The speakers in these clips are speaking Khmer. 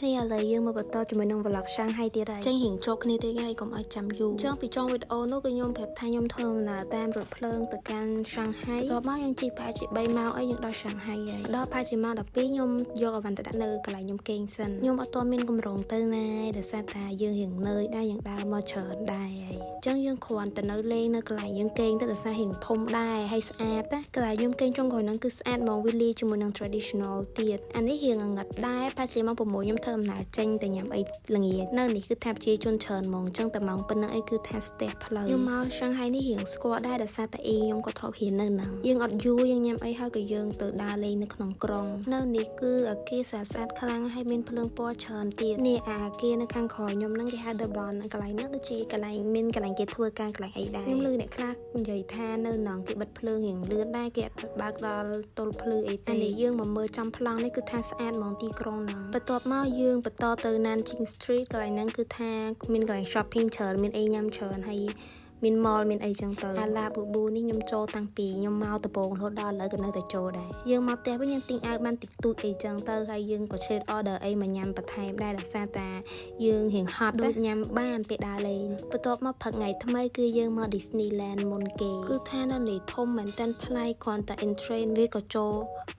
គ្នាឥឡូវយើងមកបន្តជាមួយនឹង vlog ឆាងហៃទៀតហើយចេញរៀងចូលគ្នាទៀតហើយកុំឲ្យចាំយូរចង់ពីចុងវីដេអូនោះគឺខ្ញុំប្រាប់ថាខ្ញុំធ្វើដំណើរតាមរថភ្លើងទៅកាន់ឆាងហៃតបមកយើងជិះប្រហែលជា3ម៉ោងអីយើងដល់ឆាងហៃហើយដល់ប្រហែលជាម៉ោង12ខ្ញុំយកអវ៉ាន់ទៅដាក់នៅកន្លែងខ្ញុំគេងសិនខ្ញុំអត់ទាន់មានកម្រងទៅណាដោយសារថាយើងរៀងនឿយដែរយើងដើរមកច្រើនដែរហើយអញ្ចឹងយើងគ្រាន់តែនៅលេងនៅកន្លែងយើងគេងទៅដោយសាររៀងធំដែរហើយស្អាតណាកន្លែងខ្ញុំគេងចុងក្រោយហ្នឹងគឺស្អាតហ្មងវាលាយជាមួយនឹង traditional ទៀតអានេះរៀងងឹតដែរប្រហែលជាម៉ោង6ខ្ញុំធ្វើដំណើរចេញទៅញ៉ាំអីល្ងាចនៅនេះគឺថាប្រជាជនច្រើនហ្មងអញ្ចឹងតែម៉ោងប៉ុណ្ណឹងអីគឺថាស្ទះផ្លូវខ្ញុំមកឆាងហៃនេះរៀងស្គាល់ដែរដោយសារតែអ៊ីខ្ញុំក៏ធ្លាប់រៀននៅហ្នឹងយើងអត់យូរយើងញ៉ាំអីហើយក៏យើងទៅដើរលេងនៅក្នុងក្រុងនៅនេះគឺអាគារស្អាតខ្លាំងហើយមានភ្លើងពណ៌ច្រើនទៀតនេះអាគារនៅខាងក្រោយខ្ញុំហ្នឹងគេហៅ The Bond កន្លែងហ្នឹងដូចជាកន្លែងមានកន្លែងគេធ្វើការកន្លែងអីដែរខ្ញុំឮអ្នកខ្លះនិយាយថានៅហ្នឹងគេបិទភ្លើងរៀងលឿនដែរគេអត់បើកដល់ទល់ភ្លឺអីទេនេះយើងមកមើលចំប្លង់នេះគឺថាស្អាតហ្មងទីក្រុងហ្នឹងបន្ទាប់មកយើងបន្តទៅ Nanjing Street កន្លែងហ្នឹងគឺថាមានកន្លែង shopping ច្រើនមានអីញ៉ាំច្រើនហើយមាន mall មានអីចឹងទៅអាឡាប៊ូប៊ូនេះខ្ញុំចូលតាំងពីខ្ញុំមកដំបូងរហូតដល់ឥឡូវក៏នៅតែចូលដែរយើងមកផ្ទះវិញយើងទិញអាវបានតិចតួចអីចឹងទៅហើយយើងក៏ឆ្លៀត order អីមកញ៉ាំបន្ថែមដែរដោយសារតែយើងរៀងហត់ដូចញ៉ាំបានពេលដើរលេងបន្ទាប់មកព្រឹកថ្ងៃថ្មីគឺយើងមក Disneyland មុនគេគឺថានៅនេះធំមែនតើប្លែកគ្រាន់តែ entrance វាក៏ចូល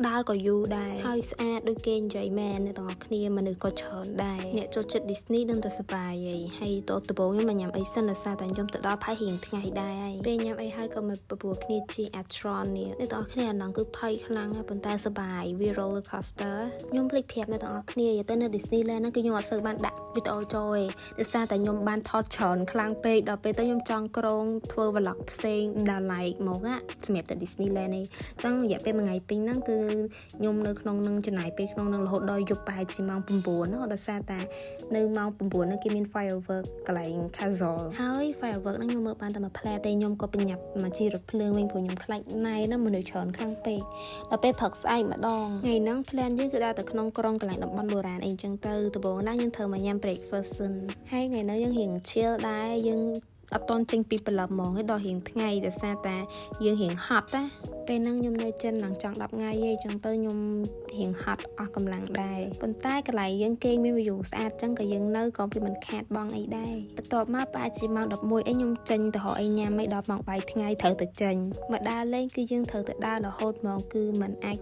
ដើរក៏យូរដែរហើយស្អាតដូចគេនិយាយមែនអ្នកទាំងអស់គ្នាមនុស្សក៏ច្រើនដែរអ្នកចូលចិត្ត Disney ដឹងតែសប្បាយហើយដំបូងខ្ញុំមកញ៉ាំអីសិនដោយសារតែខ្ញុំទៅដល់ផៃរៀងថ្ងៃដែរហើយពេលញ៉ាំអីហើយក៏មកបបួលគ្នាជា Atron នេះអ្នកទាំងអស់គ្នាអាហ្នឹងគឺភ័យខ្លាំងហើយប៉ុន្តែសប្បាយវា roller coaster ខ្ញុំភ្លេចប្រាប់អ្នកទាំងអស់គ្នាទៅនៅ Disneyland ហ្នឹងគឺខ្ញុំអត់សូវបានដាក់វីដេអូចូលទេដោយសារតែខ្ញុំបានថតច្រើនខ្លាំងពេកដល់ពេលទៅខ្ញុំចង់ក្រងធ្វើ vlog ផ្សេងដល់ like មកណាសម្រាប់តែ Disneyland នេះអញ្ចឹងរយៈពេលមួយថ្ងៃពេញហ្នឹងគឺខ្ញុំនៅក្នុងនឹងចំណាយពេលក្នុងនឹងរហូតដល់យប់ប្រហែលជាម៉ោង9ហ្នឹងដោយសារតែនៅម៉ោង9ហ្នឹងគេមាន firework កន្លែង Castle ហើយ firework ហ្នឹងខ្ញុំមើលបានតែមួយផ្លែទេខ្ញុំក៏បញ្ញាប់មកជិះរថភ្លើងវិញព្រោះខ្ញុំខ្លាចណៃណាមនុស្សច្រើនខ្លាំងពេកដល់ពេលព្រឹកស្អែកម្ដងថ្ងៃហ្នឹង plan យើងគឺដើរទៅក្នុងក្រុងកន្លែងតំបន់បុរាណអីចឹងទៅដំបូងឡើងយើងធ្វើមកញ៉ាំ breakfast សិនហើយថ្ងៃហ្នឹងយើងរៀង chill ដែរយើងអត់តន់ចេញពីព្រលឹមហ្មងហើយដល់រៀងថ្ងៃដោយសារតែយើងរៀងហត់ណាពេលហ្នឹងខ្ញុំនៅចិនឡើងចង់10ថ្ងៃឯងចឹងទៅខ្ញុំរៀងហត់អស់កម្លាំងដែរប៉ុន្តែកន្លែងយើងគេងមាន view ស្អាតចឹងក៏យើងនៅក៏វាមិនខាតបង់អីដែរបន្ទាប់មកប្រហែលជាម៉ោង11អីខ្ញុំចេញទៅរកអីញ៉ាំអីដល់ម៉ោងបាយថ្ងៃត្រូវទៅចេញមកដើរលេងគឺយើងត្រូវទៅដើររហូតហ្មងគឺមិនអាច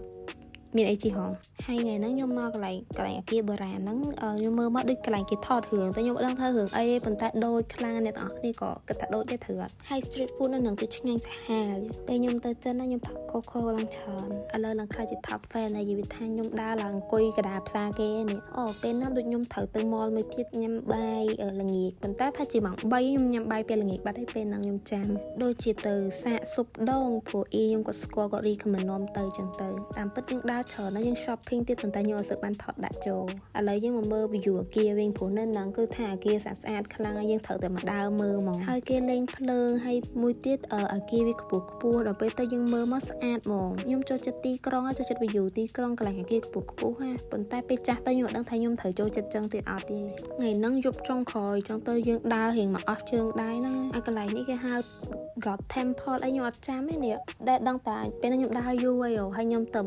មានអីជីហងហើយថ្ងៃហ្នឹងខ្ញុំមកកន្លែងអាគារបុរាណហ្នឹងខ្ញុំមើលមកដូចកន្លែងគេថតរឿងតែខ្ញុំអត់ដឹងថារឿងអីទេប៉ុន្តែដូចខ្លាំងអ្នកទាំងអស់គ្នាក៏គិតថាដូចទេត្រូវអត់ហើយ street food នៅហ្នឹងគឺឆ្ងាញ់សាហាវពេលខ្ញុំទៅចិនខ្ញុំផឹក Coco ឡើងច្រើនឥឡូវឡើងខ្លាចជា top fan ហើយនិយាយថាខ្ញុំដើរឡើងអង្គុយកណ្ដាលផ្សារគេនេះពេលហ្នឹងដូចខ្ញុំត្រូវទៅ mall មួយទៀតញ៉ាំបាយល្ងាចប៉ុន្តែប្រហែលជាម៉ោង3ខ្ញុំញ៉ាំបាយពេលល្ងាចបាត់ហើយពេលហ្នឹងខ្ញុំចាំដូចជាទៅសាកស៊ុបដូងព្រោះអ៊ីខ្ញុំក៏ស្គាល់ក៏ recommend នាំទៅចឹងទៅតាមពិតយើងដើរច្រើនហើយយើង shopping ទៀតប៉ុន្តែខ្ញុំអត់សូវបានថតដាក់ចូលឥឡូវយើងមកមើល view អាគារវិញព្រោះនៅហ្នឹងគឺថាអាគារស្អាតខ្លាំងហើយយើងត្រូវតែមកដើរមើលហ្មងហើយគេលេងភ្លើងហើយមួយទៀតអាគារវាខ្ពស់ដល់ពេលទៅយើងមើលមកស្អាតហ្មងខ្ញុំចូលចិត្តទីក្រុងហើយចូលចិត្ត view ទីក្រុងកន្លែងអាគារខ្ពស់ណាប៉ុន្តែពេលចាស់ទៅខ្ញុំអត់ដឹងថាខ្ញុំត្រូវចូលចិត្តចឹងទៀតអត់ទេថ្ងៃហ្នឹងយប់ចុងក្រោយចឹងទៅយើងដើររៀងមកអស់ជើងដែរហ្នឹងហើយកន្លែងនេះគេហៅGod Temple អីខ្ញុំអត់ចាំទេនេះដែលដឹងតែពេលខ្ញុំដើរយូរហើយខ្ញុំទៅ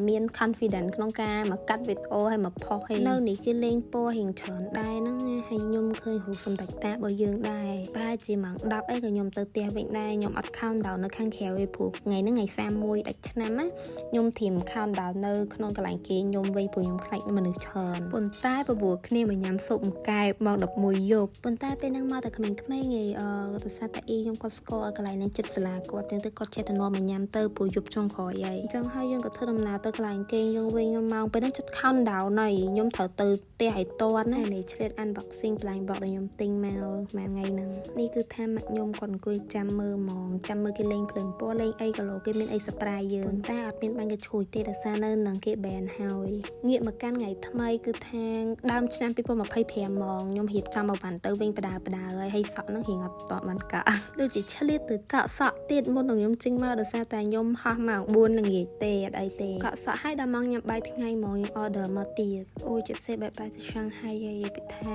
មាន confidence ក្នុងការមកកាត់វីដេអូហើយមកផុសហើយនៅនេះគេលេងពណ៌រៀងច្រើនដែរហ្នឹងហើយខ្ញុំឃើញរូបសម្ដេចតារបស់យើងដែរប្រហែលជាម៉ោង10អីក៏ខ្ញុំទៅផ្ទះវិញដែរខ្ញុំអត់ count down នៅខាងក្រៅទេព្រោះថ្ងៃហ្នឹងថ្ងៃ31ដាច់ឆ្នាំណាខ្ញុំធៀម count down នៅក្នុងកន្លែងគេខ្ញុំវិញព្រោះខ្ញុំខ្លាចមនុស្សច្រើនប៉ុន្តែបបួលគ្នាមកញ៉ាំស៊ុបម្កែបម៉ោង11យប់ប៉ុន្តែពេលហ្នឹងមកតែក្មេងៗឯងទៅសាតែអ៊ីខ្ញុំគាត់ស្គាល់កន្លែងហ្នឹងចិត្តសាលាគាត់ចឹងទៅគាត់ចេះតែនាំមកញ៉ាំទៅព្រោះយប់ចុងក្រោយហើយអញ្ចឹងហើយយើងក៏ធ្វើដំណើរទៅកន្លែងគេយើងវិញម៉ោងពេលហ្នឹងចិត្ត count down ហើយខ្ញុំត្រូវទៅផ្ទះឲ្យតន់ណានេះឆ្លៀត unboxing blind box ដែលខ្ញុំទិញមកមួយថ្ងៃហ្នឹងនេះគឺថាម៉ាក់ខ្ញុំគាត់អង្គុយចាំមើលហ្មងចាំមើលគេលេងភ្លើងពណ៌លេងអីក៏លោគេមានអី surprise យើងតែអត់មានបាញ់កញ្ឈួយទេដោយសារនៅនឹងគេ ban ហើយងាកមកកាន់ថ្ងៃថ្មីគឺថាដើមឆ្នាំ2025ហ្មងខ្ញុំរៀបចំមកបានទៅវិញបដាហើយសក់ហ្នឹងរៀងអត់តបានកក់ដូចជាឆ្លៀតទៅកក់សក់ទៀតមុននឹងខ្ញុំចេញមកដោយសារតែខ្ញុំហោះម៉ោង4ល្ងាចទេអត់អីទេកក់សក់ឲ្យដល់ម៉ោងញ៉ាំបាយថ្ងៃហ្មងខ្ញុំ order មកទៀតអូចិត្តសេបែបទៅឆាងហៃហើយពីថា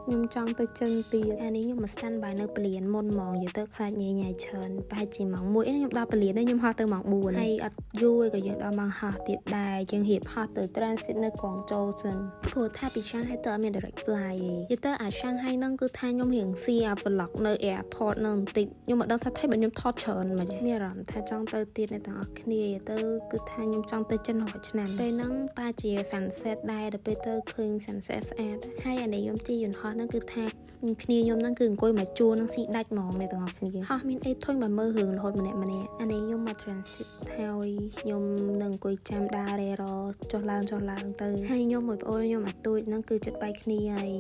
ខ្ញុំចង់ទៅចិនទៀតអានេះខ្ញុំមកស្តាន់បាយនៅពលានមុនហ្មងនិយាយទៅខ្លាចញ៉ៃញ៉ៃច្រើនប្រហែលជាម៉ោង1ខ្ញុំដល់ពលានហើយខ្ញុំហោះទៅម៉ោង4ហើយអត់យូរក៏យើងដល់ម៉ោងហោះទៀតដែរយើងរៀបហោះទៅ transit នៅកងជោសិនព្រោះថាពីឆាងហៃទៅអត់មាន direct fly ទេនិយាយទៅអាឆាងហៃហ្នឹងគឺថាខ្ញុំរៀងស៊ីអា vlog នៅ airport ហ្នឹងបន្តិចខ្ញុំមិនដឹងថាថៃបើខ្ញុំថតច្រើនមិនមានអារម្មណ៍ថាចង់ទៅទៀតអ្នកទាំងអស់គ្នាទៅគឺថាខ្ញុំចង់ទៅចិន100ឆ្នាំពេលហ្នឹងប៉ាជា sunset ដែរដល់ពេលទៅឃើញ sunset ស្អាតហើយអានេះខ្ញុំជិះយន្តហោះហ្នឹងគឺថាគ្នាខ្ញុំហ្នឹងគឺអង្គុយមកជួរហ្នឹងស៊ីដាច់ហ្មងអ្នកទាំងអស់គ្នាហោះមានអីធុញបើមើលរឿងរហូតម្នាក់អានេះខ្ញុំមក transit ហើយខ្ញុំនឹងអង្គុយចាំដារេរចុះឡើងទៅហើយខ្ញុំមួយប្អូនខ្ញុំអាទូចហ្នឹងគឺចិត្តបែកគ្នាហើយ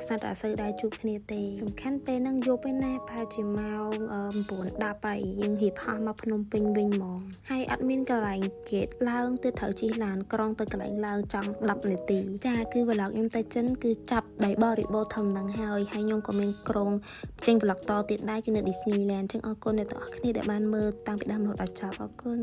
ស្អាតតែសូវដែរជួបគ្នាទេសំខាន់ពេលហ្នឹងយប់ឯណាប្រហែលជាម៉ោង9:10ហើយយើងរៀបហោះមកភ្នំពេញវិញហ្មងហើយអត់មានកន្លែងហ្គេតឡើងទើបត្រូវជិះឡានក្រុងទៅកន្លែងឡើងចង់10នាទីចាគឺ vlog ខ្ញុំទៅចិនគឺចាប់ដោយបរិបូរធំហ្នឹងហើយខ្ញុំក៏មានក្រុងចេញ vlog តទៀតដែរគឺនៅ Disneyland អញ្ចឹងអរគុណអ្នកទាំងអស់គ្នាដែលបានមើលតាំងពីដើមរហូតដល់ចប់អរគុណ